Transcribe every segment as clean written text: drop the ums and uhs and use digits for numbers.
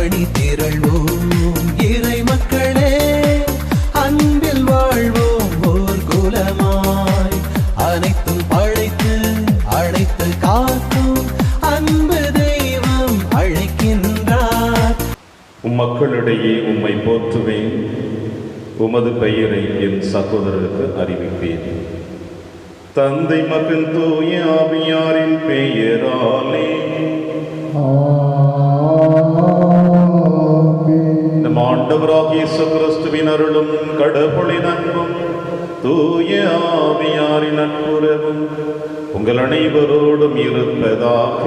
அணி திரள்வோம் இறை மக்களே, அன்பில் வாழ்வோம் ஓர் குலமாய். அனைத்தும் படைத்து அழைத்து காக்கும் அன்பு தெய்வம் அழைக்கின்றார். மக்களிடையே உம்மை போற்றுவேன், உமது பெயரை என் சகோதரருக்கு அறிவிப்பேன். தந்தை மகன் தூய ஆவியாரின் பெயராலே. நம் ஆண்டவராகிய இயேசு கிறிஸ்துவின் அருளும் கடவுளின் அன்பும் தூய ஆவியாரின் நட்புறவும் உங்கள் அனைவரோடும் இருப்பதாக.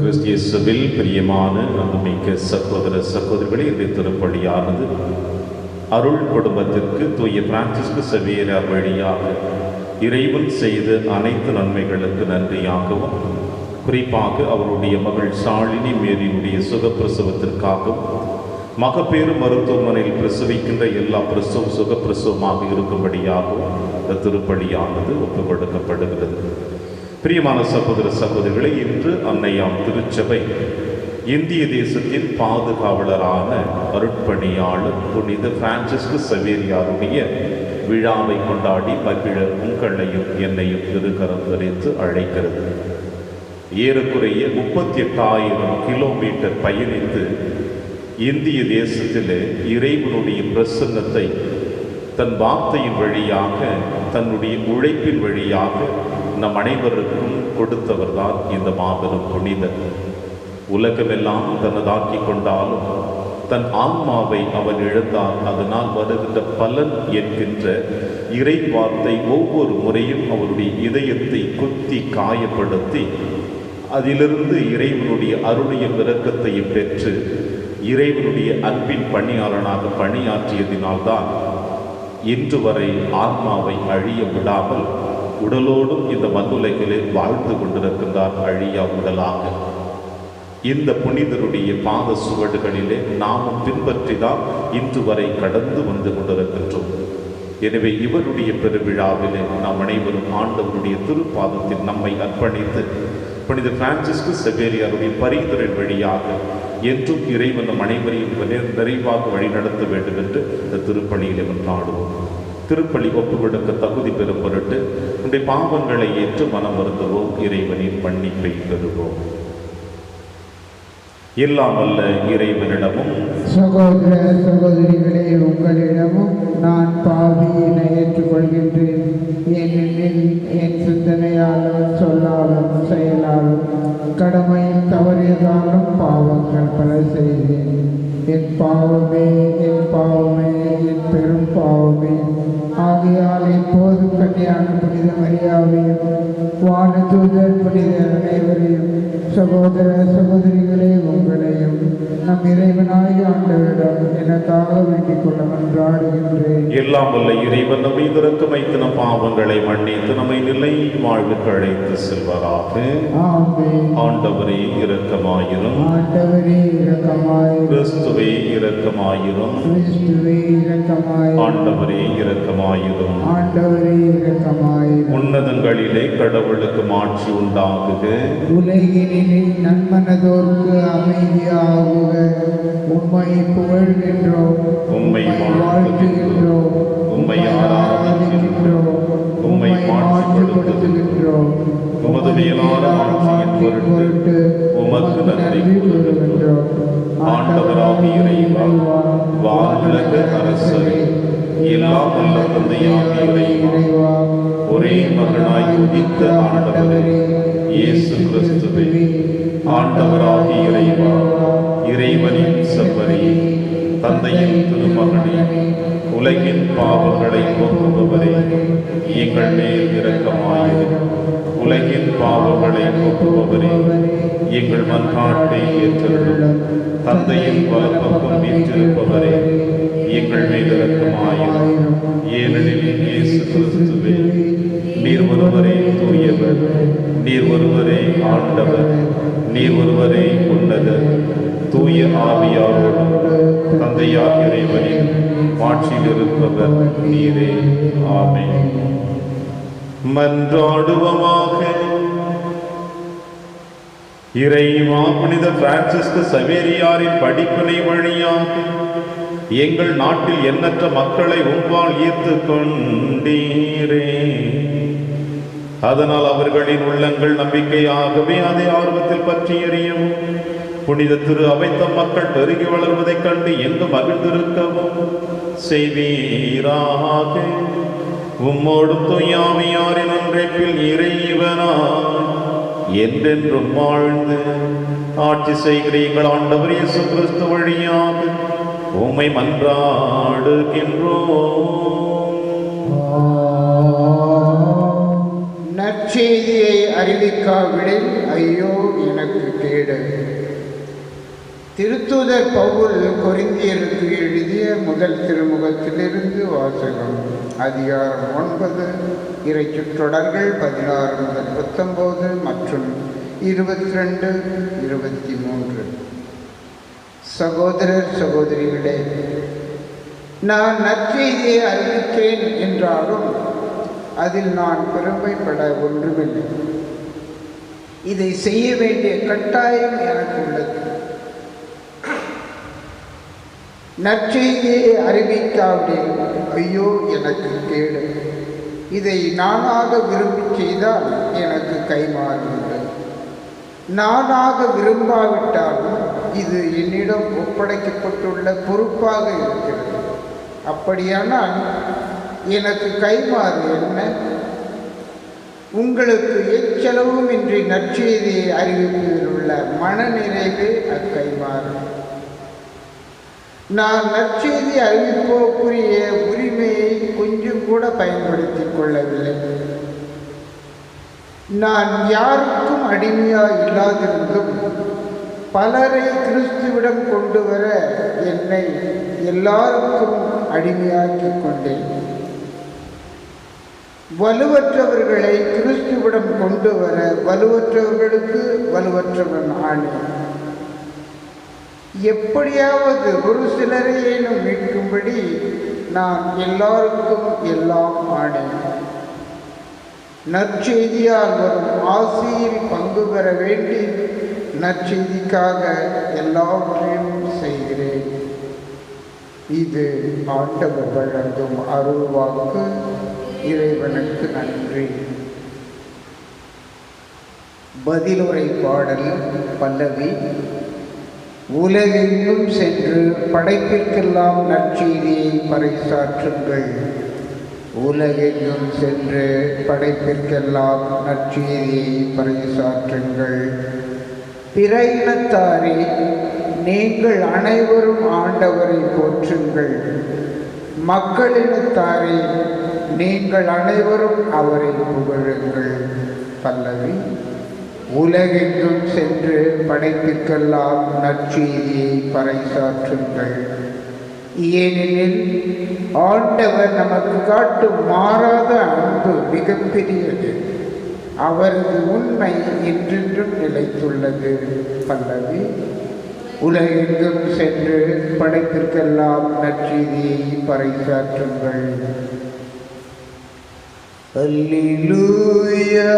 கிறிஸ்தியேசுவில் பிரியமான அன்புமிக்க சகோதர சகோதரிகளே, இந்த திருப்பலியானது அருள் குடும்பத்திற்கு தூய பிரான்சிஸ்கு சவேரியார் வழியாக இறைவன் செய்த அனைத்து நன்மைகளுக்கு நன்றியாகவும், குறிப்பாக அவருடைய மகள் ஷாலினி மேரியுடைய சுகப்பிரசவத்திற்காகவும், மகப்பேறு மருத்துவமனையில் பிரசவிக்கின்ற எல்லா சுகப்பிரசவமாக இருக்கும்படியாகவும் இந்த திருப்பலியானது ஒப்புக் கொடுக்கப்படுகிறது. பிரியமான சகோதர சகோதரிகளை, இன்று அன்னையாம் திருச்சபை இந்திய தேசத்தின் பாதுகாவலரான அருட்பணியாளர் புனித பிரான்சிஸ்கு சவேரியாருடைய விழாவை கொண்டாடி மகிழ உங்களையும் என்னையும் திருக்கரம் தரித்து அழைக்கிறது. ஏறக்குறைய 38,000 கிலோமீட்டர் பயணித்து இந்திய தேசத்திலே இறைவனுடைய பிரசன்னத்தை தன் வார்த்தையின் வழியாக, தன்னுடைய உழைப்பின் வழியாக நம் அனைவருக்கும் கொடுத்தவர்தான் இந்த மாபெரும் புனிதர். உலகமெல்லாம் தனதாக்கி கொண்டாலும் தன் ஆன்மாவை அவன் இழந்தால் அதனால் வருகின்ற பலன் என்கின்ற இறை வார்த்தை ஒவ்வொரு முறையும் அவருடைய இதயத்தை குத்தி காயப்படுத்தி அதிலிருந்து இறைவனுடைய அருளையும் இரக்கத்தையும் பெற்று இறைவனுடைய அன்பின் பணியாளனாக பணியாற்றியதினால்தான் இன்று வரை ஆன்மாவை அழிய விடாமல் உடலோடும் இந்த மண்ணுலகிலே வாழ்ந்து கொண்டிருக்கின்றார் அழியா உடலாக. இந்த புனிதருடைய பாத சுவடுகளிலே நாமும் பின்பற்றி தான் இன்று வரை கடந்து வந்து கொண்டிருக்கின்றோம். எனவே இவருடைய பெருவிழாவிலே நாம் அனைவரும் ஆண்டவருடைய திருப்பாதத்தில் நம்மை அர்ப்பணித்து புனித பிரான்சிஸ்கு சவேரியாருடைய பரிந்துரை வழியாக என்றும் இறைவன் நம் அனைவரையும் நிறைவாக வழிநடத்த வேண்டும் என்று இந்த திருப்பலியிலே கொண்டாடுவோம். திருப்பலி ஒப்புக் கொடுக்க தகுதி பெறும் பொருட்டு உடைய பாவங்களை ஏற்று மனம் வருந்துவோம், இறைவனின் மன்னிப்பை பெறுவோம். எல்லாம் வல்ல இறைவனிடமும் சகோதர சகோதரிகளே, உங்களிடமும் நான் பாவியினை ஏற்றுக்கொள்கின்றேன். ஏனெனில் என் சிந்தனையாலும் சொல்லாலும் செயலாலும் கடமையில் தவறியதாலும் பாவங்கள் பல செய்தேன். என் பாவமே, என் பாவமே, என் பெரும் பாவமே. ஆகையால் எப்போது கன்னியான புனித மரியாவையும் வானதூதர் புனித அனைவரையும் சகோதர சகோதரிகளே உங்களையும் நம் இறைவனாய் ஆண்டவரிடம் எனக்காக வேண்டிக் கொள்ள மன்றாடுகின்றேன். எல்லாம் வல்ல இறைவன் நம்மை இரக்கம் வைத்து நம் பாவங்களை மன்னித்து நம்மை நிலை வாழ்வுக்கு அழைத்து செல்வாராக. ஆமென். ஆண்டவரே இரக்கமாயிரும். ஆண்டவரே இரக்கமாயிரும். கிறிஸ்துவே இரக்கமாயிரும். கிறிஸ்துவே இரக்கமாயிரும். ஆண்டவரே இரக்கமாயிரும். ஆண்டவரே இரக்கமாயிரும். உன்னதங்களிலே கடவுளுக்கு மாட்சி உண்டாகுக. உலகினிலே நன்மனதோர்க்கு அமைதியாகுக. உம்மை புகழ்கின்றோம், உம்மை வாழ்த்துகின்றோம், உம்மை ஆராதிக்கின்றோம், உம்மை மாட்சிப்படுத்துகின்றோம். உமது மேலான ஆட்சியின் பொருட்டு உமக்கு நன்றி கூறுகின்றோம். ஆண்டவராகிய இறைவா, வானுலக அரசரே, எல்லாம் வல்ல தந்தையாகிய இறைவா, ஒரே மகனாய் உதித்த ஆண்டவரே இயேசு கிறிஸ்துவே, ஆண்டவராகிய இறைவா, இறைவனின் செவ்வரியே, தந்தையின் திருமகனே, உலகின் பாவங்களை போக்குபவரே, எங்கள் மேல் இரக்கமாயிரும். உலகின் பாவங்களை போக்குபவரே, எங்கள் மன்றாட்டை ஏற்றருளும். தந்தையின் வலப்பக்கம் வீற்றிருப்பவரே, எங்கள் மேல் இரக்கமாயிரும். ஏனெனில் இயேசு கிறிஸ்துவே, நீர் ஒருவரே தூயவர், நீர் ஒருவரே ஆண்டவர், நீர் ஒருவரே உன்னதர். தூய ஆவியாரோடும் தந்தையாகிய இறைவனின் மாட்சியில் இருப்பவர் நீரே. ஆமென். மன்றாடுவோமாக. இறைவா, புனித பிரான்சிஸ்கு சவேரியாரின் படிப்பினை வழியாக எங்கள் நாட்டில் எண்ணற்ற மக்களை உம்பால் ஈர்த்து கொண்டீரே. அதனால் அவர்களின் உள்ளங்கள் நம்பிக்கையாகவே அதை ஆர்வத்தில் பற்றி எறியவும், புனித திரு அவைத்தம் மக்கள் பெருகி வளர்வதைக் கண்டு எங்கு மகிழ்ந்திருக்கவும் செய்வீராக. உம்மோடும் தூயாவியாரின் ஒன்றைப்பில் இறைவனாய் என்றென்றும் வாழ்ந்து ஆட்சி செய்கிற எங்கள் ஆண்டவர் இயேசு கிறிஸ்து வழியாக உம்மை மன்றாடுகின்றோம். நற்செய்தியை அறிவிக்காவிடில் ஐயோ எனக்கு கேடு. திருத்தூதர் பவுல் கொரிந்தியருக்கு எழுதிய முதல் திருமுகத்திலிருந்து வாசகம். அதிகாரம் 9, இறை சொற்றொடர்கள் 16 முதல் 19 மற்றும் 22, 23. சகோதரர் சகோதரிகளே, நான் நற்செய்தியை அறிவித்தேன் என்றாலும் அதில் நான் பெருமைப்பட ஒன்றுமில்லை. இதை செய்ய வேண்டிய கட்டாயம் எனக்கு உள்ளது. நற்செய்தியை அறிவிக்காவிடில் ஐயோ எனக்கு கேடு. இதை நானாக விரும்பி செய்தால் எனக்கு கைமாறுகிறது. நானாக விரும்பாவிட்டாலும் இது என்னிடம் ஒப்படைக்கப்பட்டுள்ள பொறுப்பாக இருக்கிறது. அப்படியானால் எனக்கு கைமாறு என்ன? உங்களுக்கு எச்செலவும் இன்றி நற்செய்தியை அறிவிப்பதில் உள்ள மனநிறைவே அக்கைமாறு. நான் நற்செய்தி அறிவிப்போருக்குரிய உரிமையை கொஞ்சம் கூட பயன்படுத்திக் கொள்ளவில்லை. நான் யாருக்கும் அடிமையாக இல்லாதிருந்தும் பலரை கிறிஸ்துவிடம் கொண்டு வர என்னை எல்லாருக்கும் அடிமையாக்கிக் கொண்டேன். வலுவற்றவர்களை கிறிஸ்துவிடம் கொண்டு வர வலுவற்றவர்களுக்கு வலுவற்றவன் ஆனேன். எப்படியாவது ஒரு சிலரையேனும் மீட்கும்படி நான் எல்லாருக்கும் எல்லாம் ஆனேன். நற்செய்தியால் வரும் ஆசியில் பங்கு பெற வேண்டி நற்செய்திக்காக எல்லாவற்றையும் செய்கிறேன். இது ஆண்டவர் வழங்கும் அருள்வாக்கு. இறைவனுக்கு நன்றி. பதிலுரை பாடல் பல்லவி. உலகெங்கும் சென்று படைப்பிற்கெல்லாம் நற்செய்தியை பறைசாற்றுங்கள். உலகெங்கும் சென்று படைப்பிற்கெல்லாம் நற்செய்தியை பறைசாற்றுங்கள். பிற இனத்தாரே, நீங்கள் அனைவரும் ஆண்டவரை போற்றுங்கள். மக்களினத்தாரே, நீங்கள் அனைவரும் அவரை புகழுங்கள். பல்லவி. உலகெங்கும் சென்று படைப்பிற்கெல்லாம் நற்செய்தியை பறைசாற்றுங்கள். ஏனெனில் ஆண்டவர் நமக்கு காட்டும் மாறாத அன்பு மிகப்பெரியது. அவரது உண்மை என்றென்றும் நிலைத்துள்ளது. பல்லவி. உலகெங்கும் சென்று படைப்பிற்கெல்லாம் நற்செய்தியை பறைசாற்றுங்கள். அல்லேலூயா,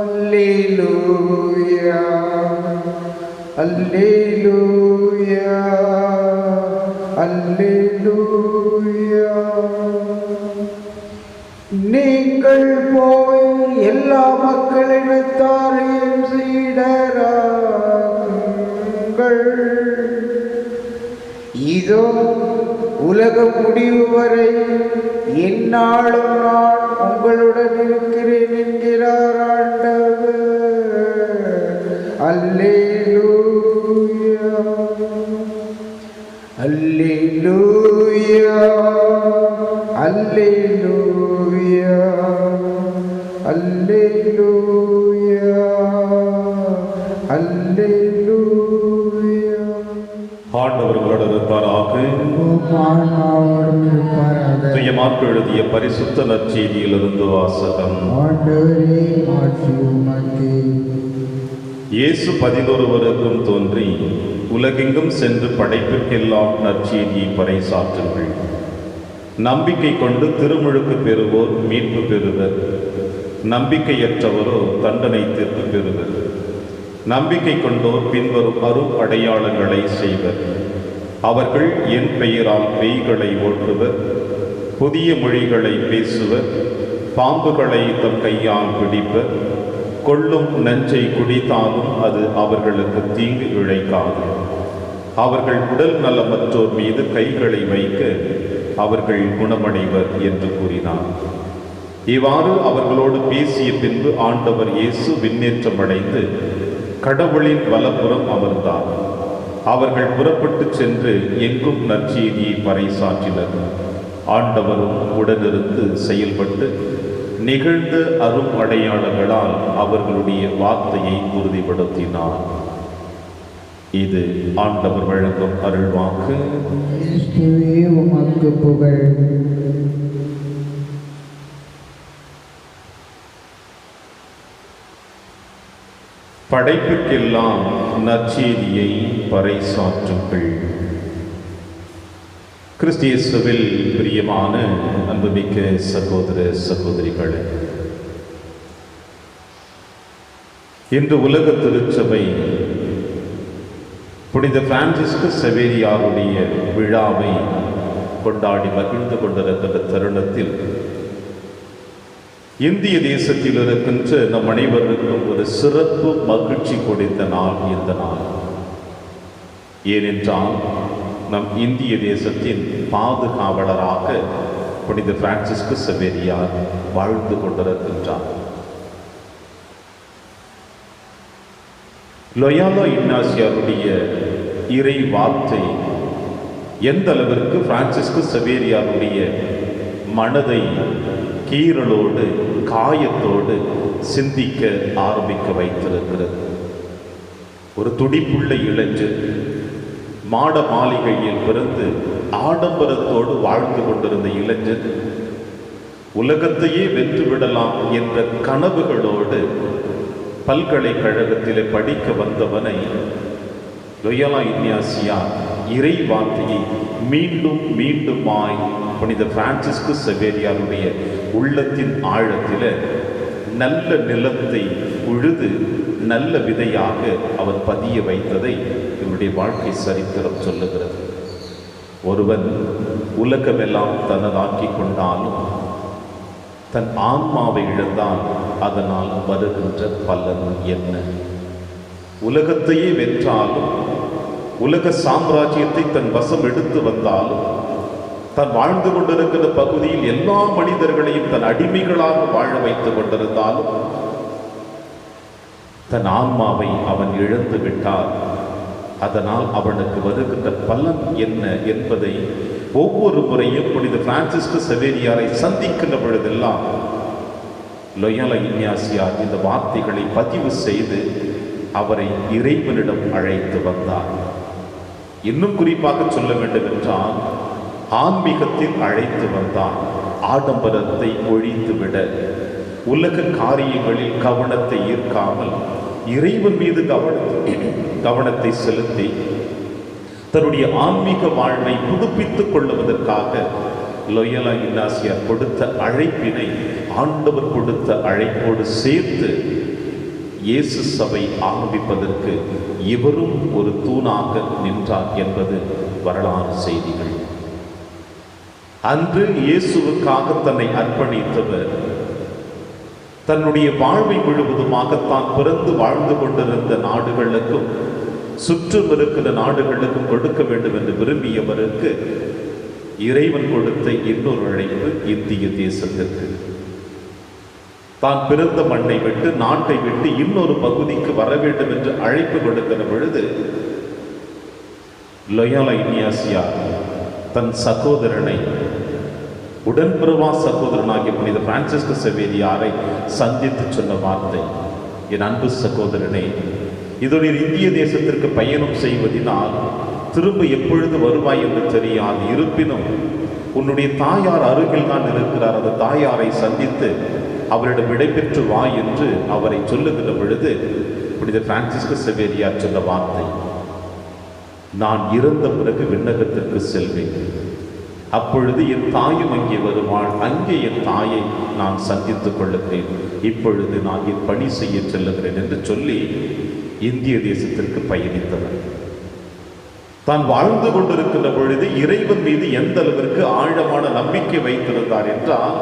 அல்லேலூயா, அல்லேலூயா, அல்லேலூயா. நீங்கள் போய் எல்லா மக்களினத்தாரையும் சீடராக்குங்கள். இதோ உலகம் முடிவு வரை எந்நாளும் நான் உங்களுடன் இருக்கிறேன் என்கிறார் ஆண்டவர். அல்லேலூயா, அல்லேலூயா, அல்லேலூயா, அல்லேலூயா, அல்லேலூயா. ஆண்டவர்களோடு இருப்பாராக. துயமாக்கு எழுதிய பரிசுத்த நற்செய்தியிலிருந்து வாசகம். இயேசு 11 வருடம் தோன்றி உலகெங்கும் சென்று படைப்பிற்கெல்லாம் நற்செய்தியை பறைசாற்றுங்கள். நம்பிக்கை கொண்டு திருமுழுக்கு பெறுவோர் மீட்பு பெறுவர், நம்பிக்கையற்றவரோ தண்டனை தீர்ப்பு பெறுவர். நம்பிக்கை கொண்டோர் பின்வரும் அரும் அடையாளங்களை செய்வர். அவர்கள் என் பெயரால் பேய்களை ஓட்டுவர், புதிய மொழிகளை பேசுவர், பாம்புகளை தம் கையால் பிடிப்பர், கொள்ளும் நஞ்சை குடித்தாலும் அது அவர்களுக்கு தீங்கு இழைக்காது. அவர்கள் உடல் நலமற்றோர் மீது கைகளை வைக்க அவர்கள் குணமடைவர் என்று கூறினார். இவ்வாறு அவர்களோடு பேசிய பின்பு ஆண்டவர் இயேசு விண்ணேற்றமடைந்து கடவுளின் வலப்புறம் அமர்ந்தார். அவர்கள் புறப்பட்டு சென்று எங்கும் நற்செய்தியை பறைசாற்றினர். ஆண்டவரும் உடனிருந்து செயல்பட்டு நிகழ்ந்த அரும் அடையாளங்களால் அவர்களுடைய வார்த்தையை உறுதிப்படுத்தினார். இது ஆண்டவர் வழங்கும் அருள்வாக்கு. கிறிஸ்துவே உமக்கு புகழ். படைப்புக்கெல்லாம் நற்செய்தியை பறைசாற்றுங்கள். கிறிஸ்து இயேசுவில் பிரியமான அன்புமிக்க சகோதர சகோதரிகளே, இன்று உலக திருச்சபை புனித பிரான்சிஸ்கு செவேரியாருடைய விழாவை கொண்டாடி மகிழ்ந்து கொண்டிருக்கின்ற தருணத்தில் இந்திய தேசத்தில் இருக்கின்ற நம் அனைவருக்கும் ஒரு சிறப்பு மகிழ்ச்சி கொடுத்த நாள் இந்த நாள். ஏனென்றால் நம் இந்திய தேசத்தின் பாதுகாவலராக புனித பிரான்சிஸ்கு செவேரியார் வாழ்ந்து கொண்டிருக்கின்றார். லொயாலா இக்னாசியாருடைய இறை வார்த்தை எந்த அளவிற்கு பிரான்சிஸ்கு செவேரியாருடைய மனதை கீறலோடு காயத்தோடு சிந்திக்க ஆரம்பிக்க வைத்திருக்கிறது. ஒரு துடிப்புள்ள இளைஞர் மாட மாளிகையில் பிறந்து ஆடம்பரத்தோடு வாழ்ந்து கொண்டிருந்த இளைஞர் உலகத்தையே வென்றுவிடலாம் என்ற கனவுகளோடு பல்கலைக்கழகத்திலே படிக்க வந்தவனை லொயாலா இக்னாசியார் இறை வார்த்தையை மீண்டும் மீண்டுமாய் புனித பிரான்சிஸ்கு செவேரியாருடைய உள்ளத்தின் ஆழத்தில நல்ல நிலத்தை உழுது நல்ல விதையாக அவர் பதிய வைத்ததை இவருடைய வாழ்க்கை சரித்திரம் சொல்லுகிறது. ஒருவன் உலகமெல்லாம் தனதாக்கி கொண்டாலும் தன் ஆன்மாவை இழந்தால் அதனால் வருகின்ற பலன் என்ன? உலகத்தையே வென்றாலும் உலக சாம்ராஜ்யத்தை தன் வசம் எடுத்து வந்தாலும் தான் வாழ்ந்து கொண்டிருக்கிற பகுதியில் எல்லா மனிதர்களையும் தன் அடிமைகளாக வாழ வைத்துக் கொண்டிருந்தாலும் தன் ஆன்மாவை அவன் இழந்து விட்டார். அதனால் அவனுக்கு வருகின்ற பலன் என்ன என்பதை ஒவ்வொரு முறையும் புனித பிரான்சிஸ்கு செவேரியாரை சந்திக்கின்ற பொழுதெல்லாம் லொயாலா இக்னாசியார் இந்த வார்த்தைகளை பதிவு செய்து அவரை இறைவனிடம் அழைத்து வந்தார். இன்னும் குறிப்பாக சொல்ல வேண்டும் என்றால் ஆன்மீகத்தில் அழைத்து வந்தார். ஆடம்பரத்தை ஒழித்துவிட, உலக காரியங்களில் கவனத்தை ஈர்க்காமல் இறைவன் மீது கவனத்தை செலுத்தி தன்னுடைய ஆன்மீக வாழ்வை புதுப்பித்துக் கொள்ளுவதற்காக லொயாலா இக்னாசியார் கொடுத்த அழைப்பினை ஆண்டவர் கொடுத்த அழைப்போடு சேர்த்து இயேசு சபை ஆரம்பிப்பதற்கு இவரும் ஒரு தூணாக நின்றார் என்பது வரலாறு செய்திகள். அன்று இயேசுவுக்காக தன்னை அர்ப்பணித்தவர் தன்னுடைய வாழ்வை முழுவதுமாக தான் பிறந்து வாழ்ந்து கொண்டிருந்த நாடுகளுக்கும் சுற்றும் இருக்கிற நாடுகளுக்கும் கொடுக்க வேண்டும் என்று விரும்பியவருக்கு இறைவன் கொடுத்த இன்னொரு அழைப்பு இந்திய தேசத்திற்கு. தான் பிறந்த மண்ணை விட்டு நாட்டை விட்டு இன்னொரு பகுதிக்கு வர வேண்டும் என்று அழைப்பு கொடுக்கிற பொழுது லொயாலா இக்னாசியார் தன் சகோதரனை உடன்பிறவா சகோதரனாகிய புனித பிரான்சிஸ்கு செவேரியாரை சந்தித்து சொன்ன வார்த்தை, என் அன்பு சகோதரனே, இதோடைய இந்திய தேசத்திற்கு பயணம் செய்வதனால் திரும்ப எப்பொழுது வருவாய் என்று தெரியாது. இருப்பினும் உன்னுடைய தாயார் அருகில் தான் இருக்கிறார். அந்த தாயாரை சந்தித்து அவரிடம் விடைபெற்று வா என்று அவரை சொல்லுகிற பொழுது புனித பிரான்சிஸ்கு செவேரியார் சொன்ன வார்த்தை, நான் இறந்த பிறகு விண்ணகத்திற்கு செல்வேன், அப்பொழுது என் தாயும் அங்கே வருவாள், அங்கே என் தாயை நான் சந்தித்துக் கொள்ளுகிறேன், இப்பொழுது நான் என் பணி செய்ய செல்லுகிறேன் என்று சொல்லி இந்திய தேசத்திற்கு பயணித்தவர். தான் வாழ்ந்து கொண்டிருக்கின்ற பொழுது இறைவன் மீது எந்த அளவிற்கு ஆழமான நம்பிக்கை வைத்திருந்தார் என்றால்,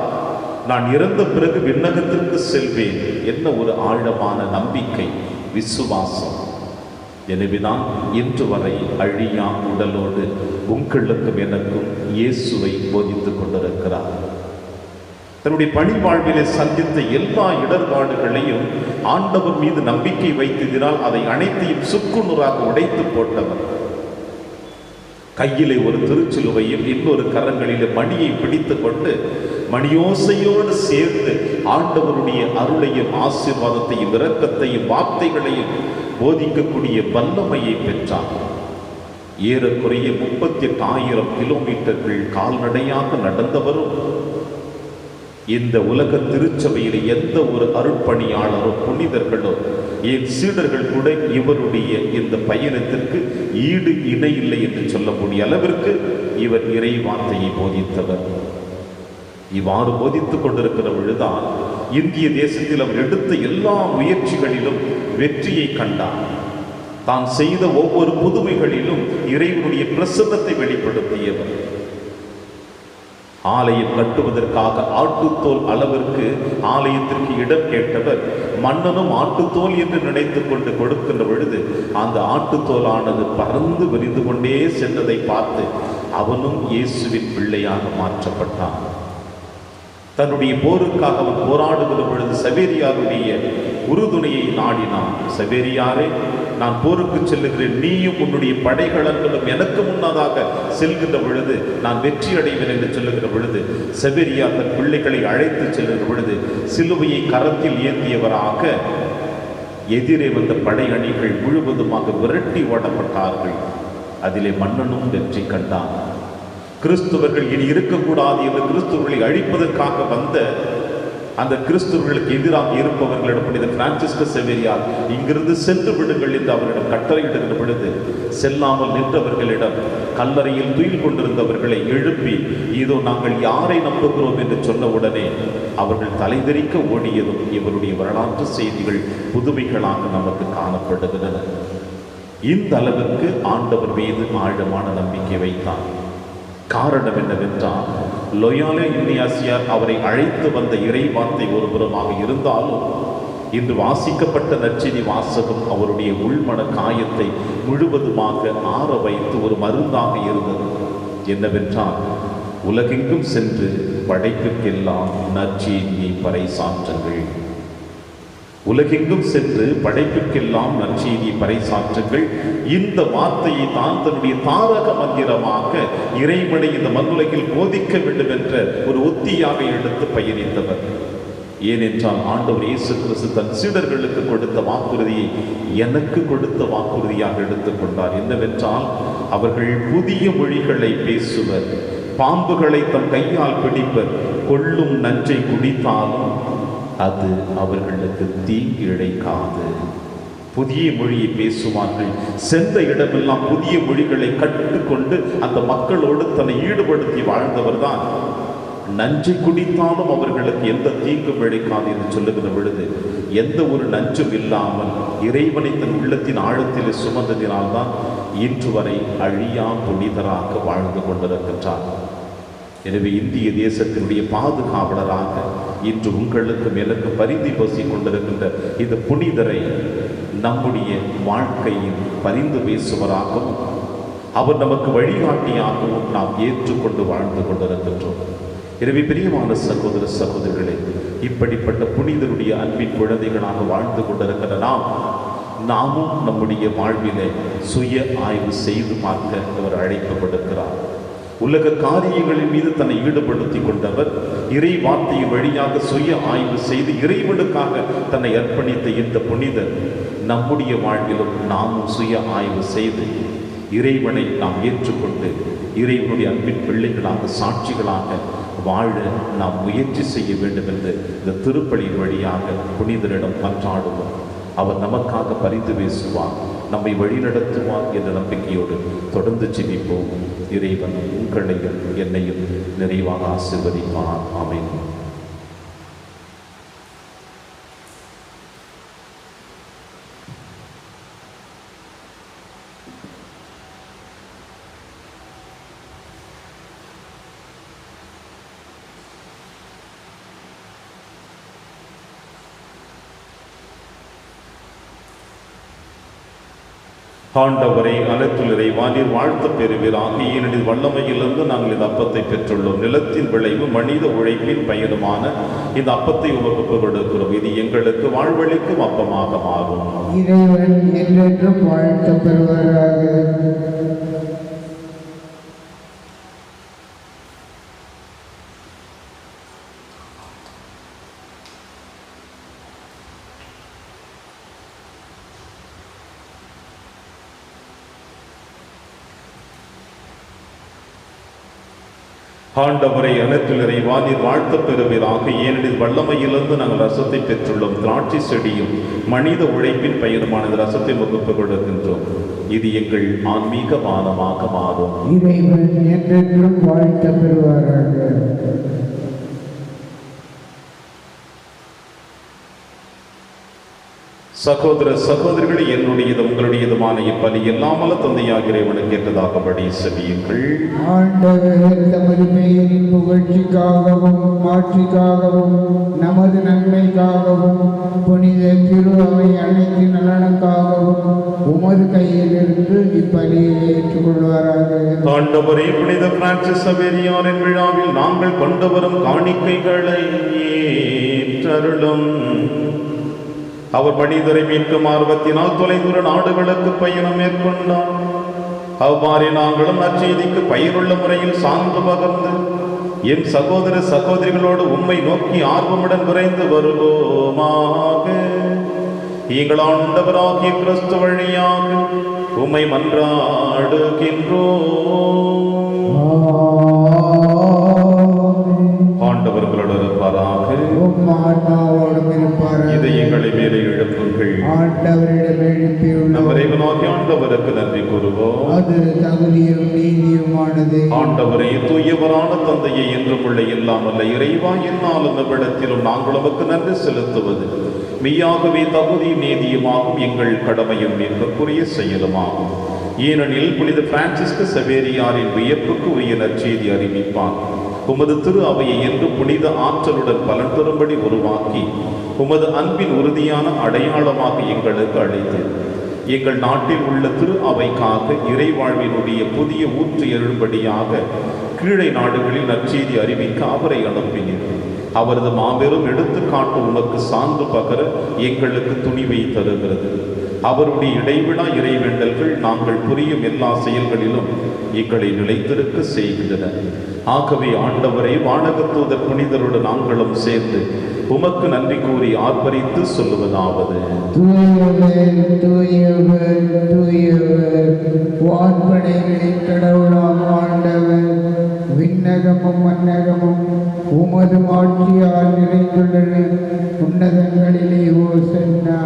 நான் இறந்த பிறகு விண்ணகத்திற்கு செல்வேன் என்ன ஒரு ஆழமான நம்பிக்கை, விசுவாசம். எனவேதான் இன்று வரை அழியா உடலோடு உங்களுக்கும் எனக்கும் இயேசுவை போதித்துக் கொண்டிருக்கிறார். தன்னுடைய பணி வாழ்விலே சந்தித்த எல்லா இடர்பாடுகளையும் ஆண்டவர் மீது நம்பிக்கை வைத்ததினால் அதை அனைத்தையும் சுக்குநூறாக உடைத்து போட்டவர். கையிலே ஒரு திருச்சிலுவையும் இன்னொரு கரங்களிலே மணியை பிடித்துக் கொண்டு மணியோசையோடு சேர்ந்து ஆண்டவருடைய அருளையும் ஆசீர்வாதத்தையும் இரக்கத்தையும் வார்த்தைகளையும் போதிக்கக்கூடிய வல்லமையை பெற்றார். ஏறக்குறைய 38,000 கிலோமீட்டர்கள் கால்நடையாக நடந்தவரும் இந்த உலக திருச்சபையில் எந்த ஒரு அருட்பணியாளரோ புனிதர்களோ என் சீடர்கள் கூட இவருடைய இந்த பயணத்திற்கு ஈடு இணை இல்லை என்று சொல்லக்கூடிய அளவிற்கு இவர் இறை வார்த்தையை போதித்தவர். இவ்வாறு போதித்துக் கொண்டிருக்கிற பொழுதுதான் இந்திய தேசத்தில் அவர் எடுத்த எல்லா முயற்சிகளிலும் வெற்றியை கண்டார். தான் செய்த ஒவ்வொரு புதுமைகளிலும் இறைவனுடைய பிரசன்னத்தை வெளிப்படுத்தியவர். ஆலயம் கட்டுவதற்காக ஆட்டுத்தோல் அளவிற்கு ஆலயத்திற்கு இடம் கேட்டவர் மன்னனும் ஆட்டுத்தோல் என்று நினைத்து கொண்டு கொடுக்கின்ற பொழுது அந்த ஆட்டுத்தோலானது பறந்து விரிந்து கொண்டே சென்றதை பார்த்து அவனும் இயேசுவின் பிள்ளையாக மாற்றப்பட்டான். தன்னுடைய போருக்காக அவன் போராடுகிற பொழுது சவேரியாருடைய உறுதுணையை நாடினான். சவேரியாரே, நான் போருக்கு செல்லுகிறேன், நீயும் உன்னுடைய படைகளங்களும் எனக்கு முன்னதாக செல்கின்ற பொழுது நான் வெற்றி அடைவேன் என்று சொல்லுகிற பொழுது சவேரியா தன் பிள்ளைகளை அழைத்து செல்கிற பொழுது சிலுவையை கரத்தில் ஏந்தியவராக எதிரே வந்த படை அணிகள் முழுவதுமாக விரட்டி ஓடப்பட்டார்கள். அதிலே மன்னனும் வெற்றி கண்டான். கிறிஸ்துவர்கள் இனி இருக்கக்கூடாது என்று கிறிஸ்துவர்களை அழிப்பதற்காக வந்த அந்த கிறிஸ்துவர்களுக்கு எதிராக இருப்பவர்களிடம் புனித பிரான்சிஸ்கஸ் சேவியர் இங்கிருந்து சென்று விடுங்கள் என்று அவரிடம் கட்டளையிடுகிற பொழுது செல்லாமல் நின்றவர்களிடம் கல்லறையில் துயில் கொண்டிருந்தவர்களை எழுப்பி இதோ நாங்கள் யாரை நம்புகிறோம் என்று சொன்ன உடனே அவர்கள் தலைதெறிக்க ஓடியதும் இவருடைய வரலாற்று செய்திகள் புதுமைகளாக நமக்கு காணப்படுகின்றன. இந்த அளவிற்கு ஆண்டவர் மீது ஆழமான நம்பிக்கை வைத்தார். காரணம் என்னவென்றால், லோயாலே இக்னியாசியார் அவரை அழைத்து வந்த இறை வார்த்தை ஒருபுறமாக இருந்தாலும் இன்று வாசிக்கப்பட்ட நற்செய்தி வாசகம் அவருடைய உள்மன காயத்தை முழுவதுமாக ஆற வைத்து ஒரு மருந்தாக இருந்தது. என்னவென்றால், உலகெங்கும் சென்று படைப்புக்கெல்லாம் நற்செய்தியை பறைசாற்றுங்கள். உலகெங்கும் சென்று படைப்புக்கெல்லாம் நற்செய்தியை பறைசாற்றுங்கள். இந்த வார்த்தையை தான் தன்னுடைய தாரக மந்திரமாக இறைவனை இந்த மண்ணுலகில் போதிக்க வேண்டும் என்ற ஒரு உத்தியாக எடுத்து பயணித்தவர். ஏனென்றால் ஆண்டவர் இயேசு கிறிஸ்து தன் சீடர்களுக்கு கொடுத்த வாக்குறுதியை எனக்கு கொடுத்த வாக்குறுதியாக எடுத்துக்கொண்டார். என்னவென்றால், அவர்கள் புதிய மொழிகளை பேசுவர், பாம்புகளை தம் கையால் பிடிப்பர், கொள்ளும் நஞ்சை குடித்தாலும் அது அவர்களுக்கு தீங்கு இழைக்காது. புதிய மொழியை பேசுவார்கள். சென்ற இடமெல்லாம் புதிய மொழிகளை கற்றுக்கொண்டு அந்த மக்களோடு தன்னை ஈடுபடுத்தி வாழ்ந்தவர் தான். நஞ்சை குடித்தாலும் அவர்களுக்கு எந்த தீங்கும் இழைக்காது என்று சொல்லுகிற பொழுது எந்த ஒரு நஞ்சும் இல்லாமல் இறைவனை தன் உள்ளத்தின் ஆழத்தில் சுமந்ததினால்தான் இன்று வரை அழியா புனிதராக வாழ்ந்து கொண்டிருக்கின்றார். எனவே இந்திய தேசத்தினுடைய பாதுகாவலராக இன்று உங்களுக்கும் எனக்கு பரிந்து பேசிக் கொண்டிருக்கின்ற இந்த புனிதரை நம்முடைய வாழ்க்கையில் பரிந்து பேசுவராகவும் அவர் நமக்கு வழிகாட்டியாகவும் நாம் ஏற்றுக்கொண்டு வாழ்ந்து கொண்டிருக்கின்றோம். எனவே பிரியமான சகோதர சகோதரிகளே, இப்படிப்பட்ட புனிதருடைய அன்பின் குழந்தைகளாக வாழ்ந்து கொண்டிருக்கிற நாமும் நம்முடைய வாழ்விலே சுய ஆய்வு செய்து பார்க்க அவர் அழைக்கப்படுகிறார். உலக காரியங்களின் மீது தன்னை ஈடுபடுத்தி கொண்டவர் இறை வார்த்தையின் வழியாக சுய ஆய்வு செய்து இறைவனுக்காக தன்னை அர்ப்பணித்த இந்த புனிதர் நம்முடைய வாழ்விலும் நாமும் சுய ஆய்வு செய்து இறைவனை நாம் ஏற்றுக்கொண்டு இறைவனுடைய அன்பின் பிள்ளைகளாக சாட்சிகளாக வாழ நாம் முயற்சி செய்ய வேண்டும் என்று இந்த திருப்பலியின் வழியாக புனிதரிடம் மன்றாடுவோம். அவர் நமக்காக பரிந்து பேசுவார். நம்மை வழிநடத்துவார் என்ற நம்பிக்கையோடு தொடர்ந்து ஜெபிப்போம். இறைவன் உங்களையும் என்னையும் நிறைவாக ஆசீர்வதிப்பார். ஆமென். ஆண்டவரை அனைத்துலரை வானீர் வாழ்த்து பெறுவீராக. ஏனெனில் வல்லமையிலிருந்து நாங்கள் இந்த அப்பத்தை பெற்றுள்ளோம். நிலத்தின் விளைவு மனித உழைப்பின் பயனுமான இந்த அப்பத்தை உமக்கு கொடுக்கிறோம். இது எங்களுக்கு வாழ்வளிக்கும் அப்பமாக மாறும். இறைவன் என்றென்றும் வாழ்த்து பெறுவாராக. ஆண்டவரை அனைத்துலரை வானீர் வாழ்த்து பெறுவீராக. ஏனெனில் வல்லமையிலிருந்து நாங்கள் ரசத்தை பெற்றுள்ளோம். திராட்சை செடியும் மனித உழைப்பின் பயனுமான இந்த ரசத்தை முகப்பு கொடுக்கின்றோம். இது எங்கள் ஆன்மீக பானமாக மாறும். இறைவன் என்றென்றும் வாழ்த்து பெறுவாராக. சகோதர சகோதரிகளை, என்னுடையது உங்களுடையதுமான இப்பலி எல்லாமல்ல தந்தையாக இறைவனுக்கு ஏற்றதாகபடி செவியுங்கள். ஆண்டவர் தமது பெயரின் புகழ்ச்சிக்காகவும் மாட்சிக்காகவும் நமது நன்மைக்காகவும் புனித திரு அவை அனைத்து நலனுக்காகவும் உமது கையிலிருந்து இப்பலியை ஏற்றுக்கொள்வாராக. ஆண்டவரே, புனித பிரான்சிஸ் சவேரியாரின் விழாவில் நாங்கள் கொண்டு வரும் காணிக்கைகளை ஏற்றருளும். அவர் மனிதரை மீட்கும் ஆர்வத்தினால் தொலைதூர நாடுகளுக்கு பயணம் மேற்கொண்டார். அவ்வாறே நாங்களும் நற்செய்திக்கு பயிருள்ள முறையில் சார்ந்து பகர்ந்து என் சகோதர சகோதரிகளோடு உம்மை நோக்கி ஆர்வமுடன் விரைந்து வருவோமாக. எங்கள் ஆண்டவராகிய கிறிஸ்து வழியாக உம்மை மன்றாடுகின்றோம். ஆண்டவர்களோடு இருப்பாராக. இதயங்களை மேலே எழுப்புங்கள். ஆண்டவருக்கு நன்றி கூறுவோம். அது தகுதியும் நீதியுமானது. ஆண்டவரே, தூயவரான தந்தையை என்றும் உள்ள இல்லாமல்ல இறைவா, என்னாலும் எவ்விடத்திலும் நாங்கள் உமக்கு நன்றி செலுத்துவது மெய்யாகவே தகுதியும் நீதியுமாகும், எங்கள் கடமையும் மீட்புக்குரிய செயலுமாகும். ஏனெனில் புனித பிரான்சிஸ்கு சவேரியாரின் வியப்புக்கு உரிய நற்செய்தி அறிவிப்பான். உமது திரு அவையை என்று புனித ஆற்றலுடன் பலன் தரும்படி உருவாக்கி உமது அன்பின் உறுதியான அடையாளமாக எங்களுக்கு அழைத்து எங்கள் நாட்டில் உள்ள திரு அவைக்காக இறைவாழ்வினுடைய புதிய ஊற்று எழும்படியாக கீழே நாடுகளில் நற்செய்தி அறிவிக்க அவரை அனுப்பினீர். அவரது மாபெரும் எடுத்துக்காட்டு உமக்கு சான்று பகர எங்களுக்கு துணிவை தருகிறது. அவருடைய இடைவிடா இறைவேண்டல்கள் நாங்கள் புரியும் எல்லா செயல்களிலும் எங்களை நிலைத்திருக்க செய்கின்றன. ஆகவே ஆண்டவரை, வானகத்தூதர் புனிதரோடு நாங்களும் சேர்ந்து உமக்கு நன்றி கூறி ஆர்ப்பரித்து சொல்லுவதாவது: தூயவர் தூயவர் தூயவர், வான்படைகளின் கடவுளாம் ஆண்டவர், விண்ணகமும் மன்னகமும் உமது ஆட்சியால் நிறைந்துள்ளது. உன்னதங்களிலே ஓசன்னா.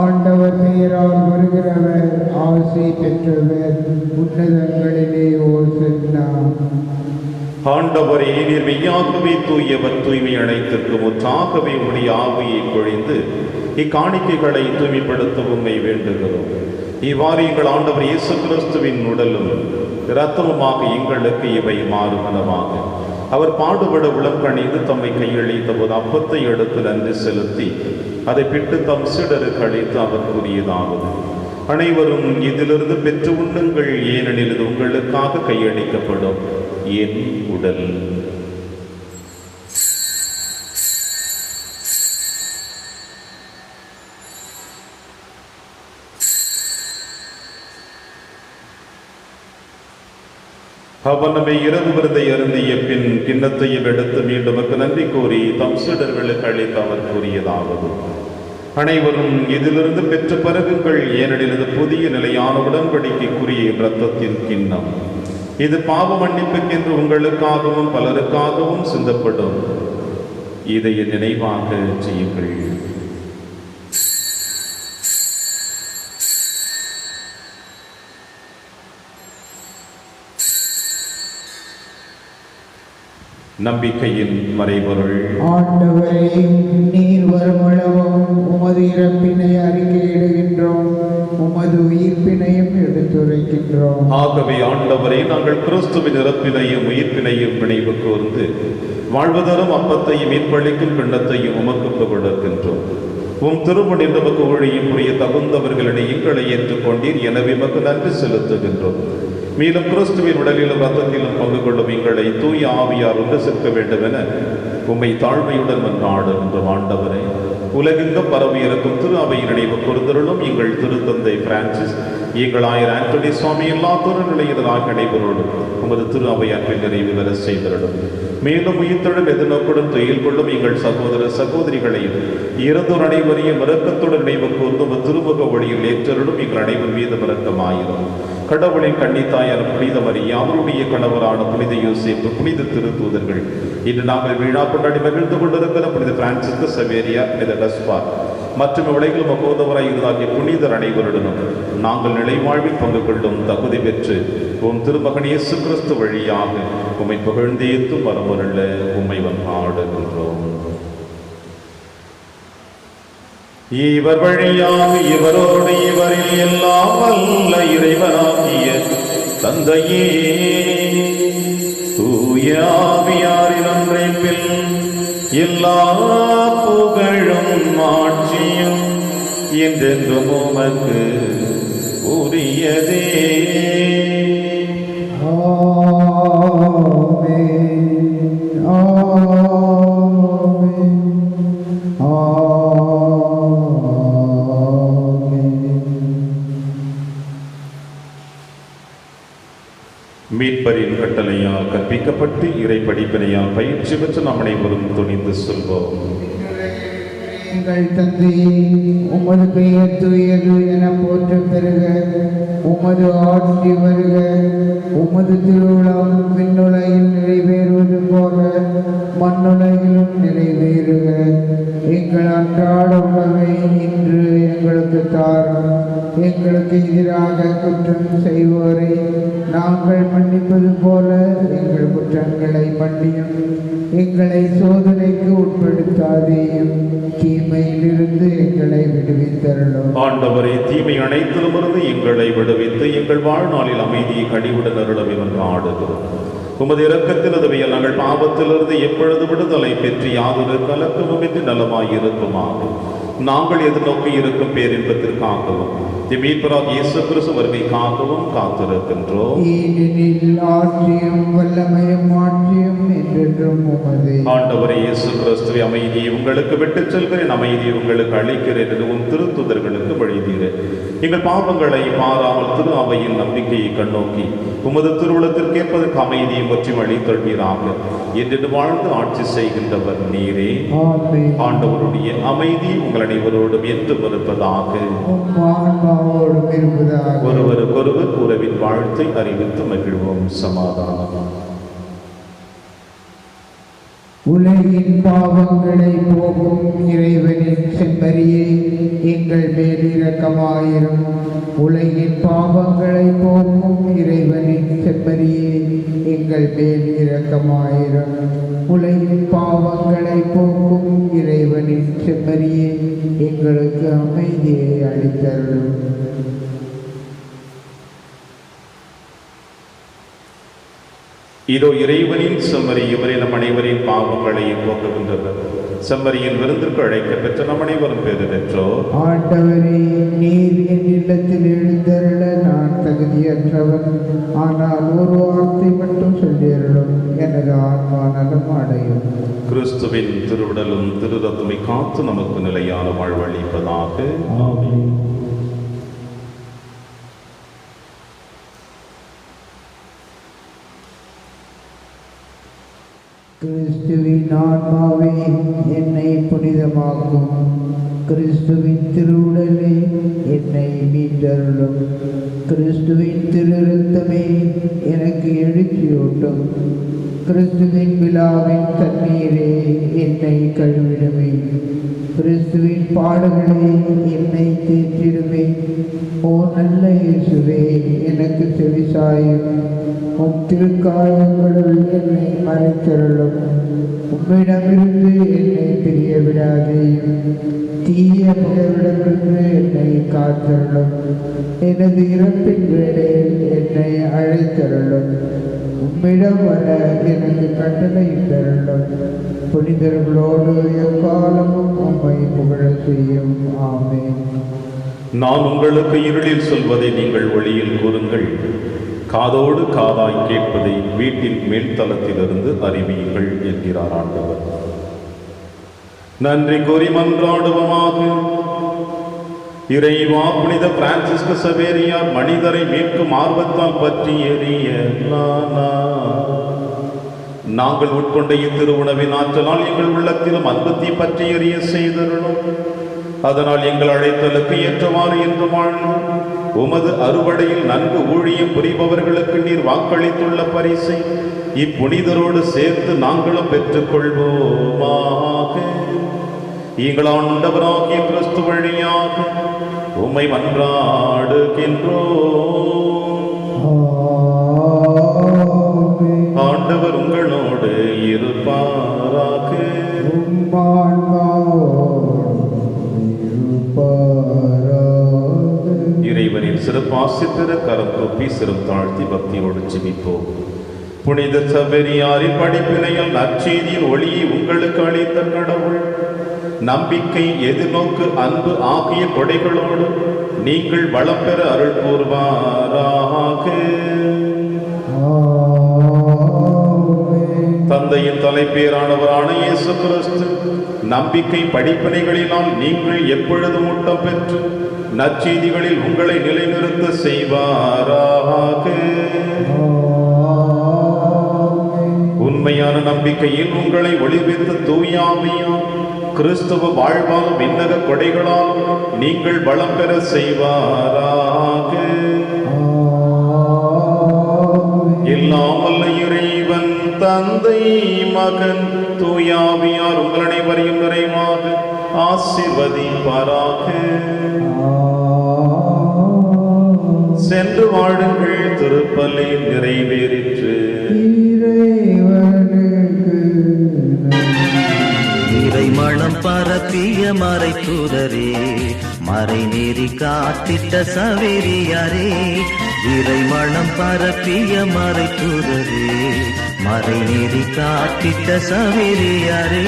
ஆண்டவர் பெயரால் வருகிறவர் ஆசி பெற்றவர். உன்னதங்களிலே ஓசன்னா. ஆண்டவரே, நீர் மெய்யாகவே தூயவர், தூய்மை அனைத்திற்கு முற்றாகவே உடைய ஆவியை பொழிந்து இக்காணிக்கைகளை தூய்மைப்படுத்த உம்மை வேண்டுகிறோம். இவ்வாறு எங்கள் ஆண்டவர் இயேசு கிறிஸ்துவின் உடலும் இரத்தமுமாக எங்களுக்கு இவை மாறுமனமாக. அவர் பாடுபட உளங்கணிந்து தம்மை கையளித்த போது அப்பத்தை எடுத்து நன்றி செலுத்தி அதை பிட்டு தம் சீடருக்கு அளித்து அவர் கூறியதாவது: அனைவரும் இதிலிருந்து பெற்று உண்ணுங்கள், ஏனெனில் இது உங்களுக்காக கையளிக்கப்படும் என் உடல். அவனமை இரவு விருதை அருந்திய பின் கிண்ணத்தையும் எடுத்து மீண்டும் நன்றி கூறி தம் சீடர்களுக்கு அளித்து அவர் கூறியதாவது: அனைவரும் இதிலிருந்து பெற்று பருகுங்கள், ஏனெனில் இது புதிய நிலையான உடன்படிக்கைக்குரிய இரத்தத்தின் கிண்ணம். இது பாவ மன்னிப்புக்கென்று உங்களுக்காகவும் பலருக்காகவும் சிந்தப்படும். இதை நினைவாக செய்யுங்கள். நம்பிக்கையின் மறைபொருள். ஆண்டவரே, நீர் வருமளவும் உமது இறப்பினை அறிக்கையிடுகின்றோம், உமது உயிர்ப்பினையும் எடுத்துரைக்கின்றோம். ஆகவே ஆண்டவரே, நாங்கள் கிறிஸ்துவின் இறப்பினையும் உயிர்ப்பினையும் நினைவு கூர்ந்து வாழ்வதரும் அப்பத்தையும் மீட்பளிக்கும் கிண்ணத்தையும் உமக்கு புகழ்கின்றோம். உம் திருமணி நமக்கு ஊழியம் புரிய தகுந்தவர்களிடையே எங்களை ஏற்றுக்கொண்டீர், எனவே மக்கு நன்றி செலுத்துகின்றோம். மேலும் கிறிஸ்துவின் உடலிலும் ரத்தத்திலும் பங்கு கொள்ளும் எங்களை தூய ஆவியார் ஒன்று சேர்க்க வேண்டும் என உம்மை தாழ்மையுடன் மன்றாடுகின்றோம். ஆண்டவரே, உலகெங்கும் பரவி இருக்கும் திரு அவையின் நினைவு கூர்ந்தருளும். எங்கள் திருத்தந்தை பிரான்சிஸ், எங்கள் ஆயர் ஆண்டனி சுவாமி, எல்லா திருநிலையினராக நடைபெறும் உமது திரு அவை அன்பில் நிறைவு பெற செய்தருளும். மேலும் உயிர்த்தெழும் எதிர்நோக்குடன் துயில் கொள்ளும் எங்கள் சகோதர சகோதரிகளையும் இறந்தோர் அனைவரையும் இரக்கத்துடன் நினைவு கூர்ந்து உமது திருமுக ஒளியில் ஏற்றருளும். எங்கள் அனைவர் மீது இரக்கமாயிரும். கடவுளின் கன்னித்தாயான புனித மரியா, அவருடைய கணவரான புனித யோசேப்பு, புனித திருத்தூதர்கள், இன்று நாங்கள் விழா கொண்டாடி மகிழ்ந்து கொண்டிருக்கிற புனித பிரான்சிஸ்கு சவேரியா, புனித கஸ்பார் மற்றும் உலகில் மகோதவராய் இருந்தாகிய புனிதர் அனைவருடனும் நாங்கள் நிலைவாழ்வில் பங்கு கொள்ளும் தகுதி பெற்று உம் திருமகன் இயேசு கிறிஸ்து வழியாக உம்மை புகழ்ந்தேத்தும் வரமுள்ள உம்மை வந்தாடுகின்றோம். இவர் வழியாக இவரோடு இவரில் எல்லாம் வல்ல இறைவனாகிய தந்தையே, தூய ஆவியாரின் ஒன்றைப்பில் எல்லா புகழும் ஆட்சியும் என்றென்றும் உமக்கு உரியதே. மீட்பரின் கட்டளையால் கற்பிக்கப்பட்டு இறை படிப்பினையால் பயிற்சி பெற்று நாம் அனைவரும் துணிந்து சொல்வோம். எங்கள் தந்தையே, உமது பெயர் தூயது என போற்ற பெறுக, உமது ஆட்சி வருக, உமது திருவிழம் விண்ணுலகில் நிறைவேறுவது போல மண்ணுலகிலும் நிறைவேறுக. எங்கள் அன்றாட உணவை இன்று எங்களுக்கு தாரும். எங்களுக்கு எதிராக குற்றம் செய்வோரை நாங்கள் மன்னிப்பது போல எங்கள் குற்றங்களை மன்னியும். எங்களை சோதனைக்கு உட்படுத்தாதேயும், தீமையிலிருந்து எங்களை விடுவித்தருளும். ஆண்டவரே, தீமை அனைத்திலுமிருந்து எங்களை விடுவித்து எங்கள் வாழ்நாளில் அமைதியை கனிவுடன் அருளவே ஆடுகிறோம். உமது இரக்கத்தில் உதவியால் நாங்கள் பாவத்திலிருந்து எப்பொழுது விடுதலை பெற்று யாதொரு கலக்கமுமின்றி நலமாயிருக்குமாக நாங்கள் எதிர்நோக்கி இருக்கும் பேரின்பத்திற்காகவும் மீட்பராக இயேசு கிறிஸ்து வருகைக்காகவும் காத்திருக்கின்றோம். ஏனெனில் ஆட்சியும் வல்லமையும் ஆட்சியும் என்றென்றும் உமதே. ஆண்டவரே இயேசு கிறிஸ்துவை, அமைதியை உங்களுக்கு விட்டுச் செல்கிறேன், அமைதியை உங்களுக்கு அளிக்கிறேன் என்று உம் திருத்துதர்களுக்கு வழிதீரேன். எங்கள் பாவங்களை மாறாமல் திரு அவையின் நம்பிக்கையை கண்ணோக்கி உமது திருவுளத்திற்கேற்பதற்கு அமைதியை மற்றும் அளித்தொள்வீராக. என்று வாழ்ந்து ஆட்சி செய்கின்றவர் நீரே. ஆண்டவருடைய அமைதி உங்கள் அனைவரோடும் என்றும் இருப்பதாக. ஒருவருக்கொருவர் உறவின் வாழ்த்தை அறிவித்து மகிழ்வோம். சமாதானம். உலகின் பாவங்களை போக்கும் இறைவனின் செம்மறியே, எங்கள் மேல் இரக்கமாயிரும். உலகின் பாவங்களை போக்கும் இறைவனின் செம்மறியே, எங்கள் மேல் இரக்கமாயிரும். உலகின் பாவங்களை போக்கும் இறைவனின் செம்மறியே, எங்களுக்கு அமைதியை அளித்தருளும். இதோ இறைவனின் செம்மறி, இவரை நம் அனைவரின் பாவங்களை போக்குகின்றனர். செம்மறியின் விருந்திற்கு அழைக்க பெற்ற நம் அனைவரும் பேறு பெற்றோர். ஆண்டவரே, நீர் என் இல்லத்தில் எழுந்தருள நான் தகுதியற்றவன். ஆனால் ஒரு வார்த்தை மட்டும் சொல்லியருளும், எனது ஆன்மா நலம் அடையும். கிறிஸ்துவின் திருவுடலும் திருரத்தமை காத்து நமக்கு நிலையான வாழ்வளிப்பதாக. ஆமென். கிறிஸ்துவின் ஆன்மாவே என்னை புனிதமாக்கும். கிறிஸ்துவின் திருவுடலே என்னை மீட்டருளும். கிறிஸ்துவின் திருரத்தமே எனக்கு எழுச்சியூட்டும். கிறிஸ்துவின் விழாவின் தண்ணீரே என்னை கழுவிடுமே. கிறிஸ்துவின் பாடுகளை என்னை தேற்றிடுமே. ஓ நல்ல இயேசுவே, எனக்கு செவிசாயும். உம் திருக்காயங்களுள் என்னை மறைத்தருளும். உம்மிடமிருந்து என்னை பிரிய விடாதேயும். தீய பகைவிடமிருந்து என்னை காத்தருளும். எனது இறப்பின் வேளையில் என்னை அழைத்தருளும். உம்மிடம் வர எனக்கு கட்டளையிட்டருளும். புனிதர்களோடு எக்காலமும் உம்மை புகழ செய்யும். ஆமென். நான் உங்களுக்கு இருளில் சொல்வதை நீங்கள் ஒளியில் கூறுங்கள், காதோடு காதாய் கேட்பதை வீட்டின் மேல்தளத்திலிருந்து அறிவியுங்கள் என்கிறார் ஆண்டவர். நன்றி கூறி மன்றாடுவோமாக. இறைவா, புனித பிரான்சிஸ்கு சவேரியார் மனிதரை மீட்கும் ஆர்வத்தால் பற்றி எறிய நாங்கள் உட்கொண்ட இத்திருவுணவின் ஆற்றலால் எங்கள் உள்ளத்திலும் அன்பத்தை பற்றி எறிய செய்தருளும். அதனால் எங்கள் அழைத்தலுக்கு ஏற்றவாறு என்று வாழ்ந்து உமது அறுவடையில் நன்கு ஊழியம் புரிபவர்களுக்கு நீர் வாக்களித்துள்ள பரிசை இப்புனிதரோடு சேர்த்து நாங்களும் பெற்றுக்கொள்வோமாக. எங்கள் ஆண்டவராகிய கிறிஸ்து வழியாக உம்மை மன்றாடுகின்றோம். ஆண்டவர் உங்களோடு இருப்பாராக. இறைவனின் சிறப்பாசித்திர கரம் கூப்பி சிறும் தாழ்த்தி பக்தியோடு ஜெபிப்போம். புனித சவேரியாரின் படிப்பினையில் நற்செய்தியின் ஒளியை உங்களுக்கு அளித்த கடவுள் நம்பிக்கை, எதிர்நோக்கு, அன்பு ஆகிய கொடைகளோடு நீங்கள் வளம் பெற அருள் கூர்வாராக. தந்தையின் தலைப்பேரானவரான இயேசு கிறிஸ்து நம்பிக்கை படிப்பினைகளினால் நீங்கள் எப்பொழுதும் ஊட்டம் பெற்று நற்செய்திகளில் உங்களை நிலைநிறுத்த செய்வாராக. உண்மையான நம்பிக்கையில் உங்களை ஒளிவித்து தூயாமையால் கிறிஸ்துவ வாழ்வால் விண்ணக கொடைகளால் நீங்கள் வளம் பெற செய்வாராக. இல்லாமல் இறைவன் தந்தை, மகன், தூயாவியார் உங்கள் அனைவரையும் நிறைவாக ஆசீர்வதிப்பாராக. சென்று வாழுங்கள், திருப்பலி நிறைவேறிற்று. இறை மணம் பரப்பிய மறை தூதரே, மறை நெறி காத்திட்ட சவேரியாரே. இறை மணம் பரப்பிய மறை தூதரே, மறை நெறி காத்திட்ட சவேரியாரே.